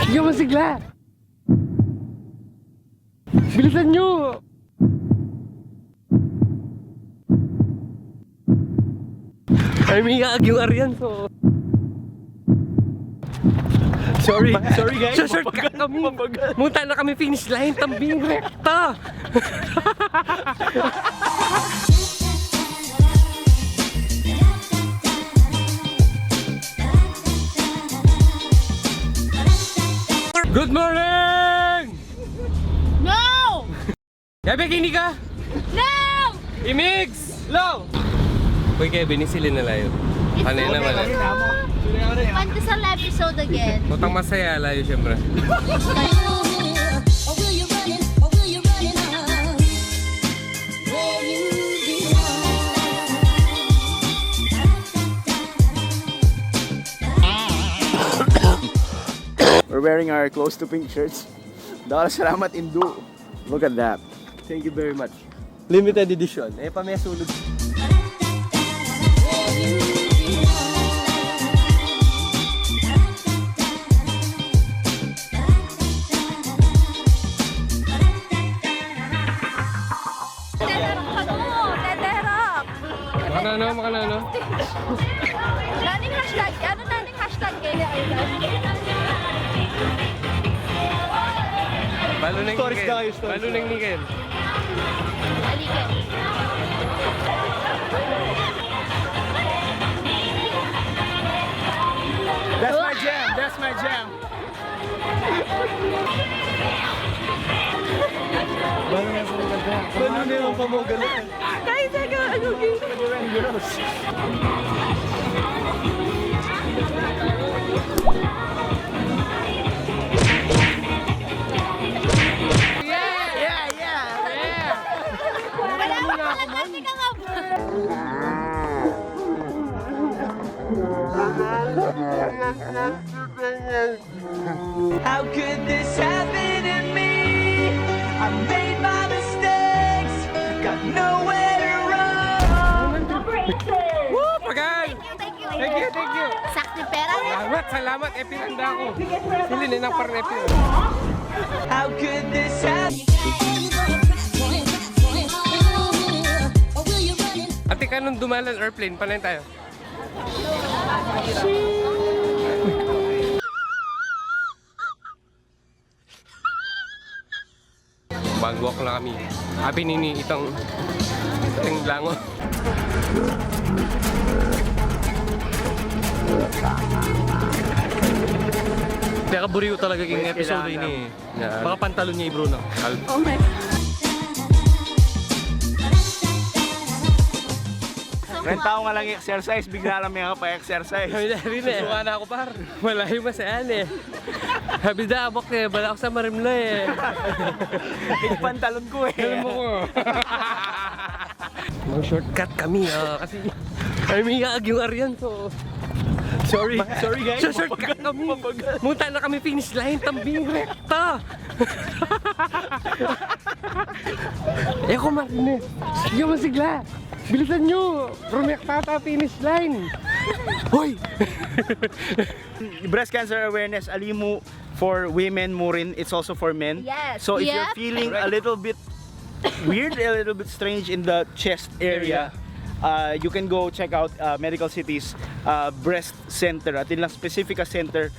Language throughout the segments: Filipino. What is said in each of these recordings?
Sige masigla! Bilisan nyo! Ay, may iyaag yung Arian, so... Sorry guys. Shortcut kami! Munta na kami finish line, tambing rekta! Good morning! No! Gabi, kini ka? No! Imix! Low! Uy, Kevin, isilin na layo. Ano yun naman eh? Pandesal episode again. Putang masaya, layo syempre. We're wearing our close to pink shirts. Dahil salamat Indu. Look at that. Thank you very much. Limited edition. Eh, pamesulog. Tederak! Makanano? Naning hashtag? Ano naning hashtag kayo? Balo ng Stories Nickel. tayo, stories. Balo ng Nickel. Halika. That's my jam. That's my jam. Balo na yung pamogalan. Guys, ano How could this happen to me? I made my mistakes, got nowhere to run. Woo! Pagal! Thank you. Thank you! Sakti pera na. Salamat! Epinanda ako. Silin ng parang epin. How could this happen? Ate ka nung dumalan airplane, panayin tayo. Mag-walk na kami. Happy nini itong lango. Nakaburiw talaga yung episode ini. Baka pantalon niya Bruno. Oh my God. Renta ko nga lang exercise, bigla lang may ako pa-exercise. Susuka na ako par. Malayo masayaan eh. Habi da abok eh. Bala ako sa marimla eh. Yung pantalon ko eh. Alam mo ko. Mag-shortcut kami kasi ay may iyaag yung Arian, so... Sorry guys. Shortcut kami. Munta na kami finish line, tambing rekta. Eh ako marinig. Sige masigla. Bilisan nyo. Rumekta ta finish line. Hoy! Breast cancer awareness, alimu for women mo rin, it's also for men. Yes. So if Yep. you're feeling a little bit weird, a little bit strange in the chest area, you can go check out Medical City's breast center. At lang specific center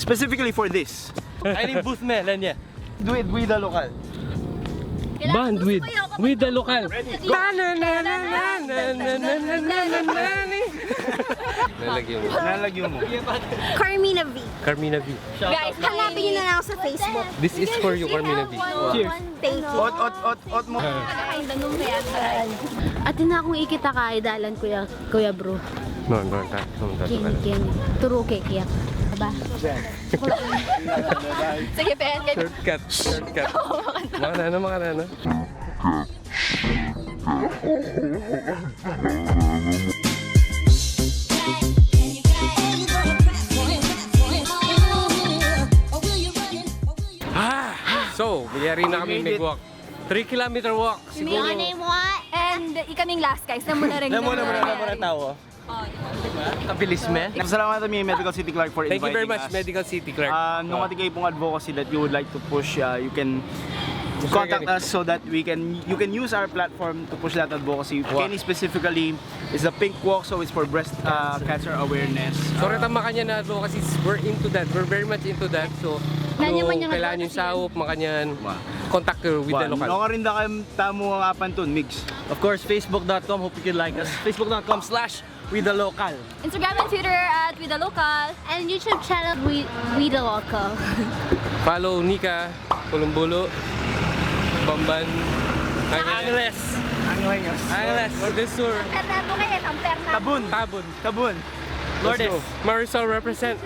specifically for this. Ay, yung booth me, lan niya. Do it with the local. Band with the local. Nalagyan mo. Carmina V. Carmina V. Guys, hanapin nyo na lang ako sa Facebook. This is for you, Carmina V. Cheers. Thank you. Ot mo. Ate na akong ikita ka, idalan kuya bro. No. Ken. Turo kay kiyak. Ba? Sige, Ben. Shortcut. Mga nano. So, bigyan na kami mag-walk. 3-kilometer walk. Siguro. And ikaming last guys, na muna rin. Namuna tao. Kabilisme. Salamat kami Medical City Clark for Thank you inviting very much, us. Medical City Clark. Nung ating kayo pong advocacy that you would like to push, you can contact us so that you can use our platform to push that advocacy. Kenny specifically is the Pink Walk, so it's for breast cancer awareness. So retang makanya na advocacy, we're into that. We're very much into that. So kailangan yung saup, makanyan, contact her with the local. Naka rin na kayo tamo ang apan to, Mix. Of course, facebook.com. Hope you can like us. Facebook.com/WeTheLocal. Instagram and Twitter at With The Local. And YouTube channel We The Local. Follow Nika, Pulumbulo, Bamban, Angeles. Angeles. For this tour. Fernando kayo, ang Fernando. Tabun. Let's go. Marisol represent.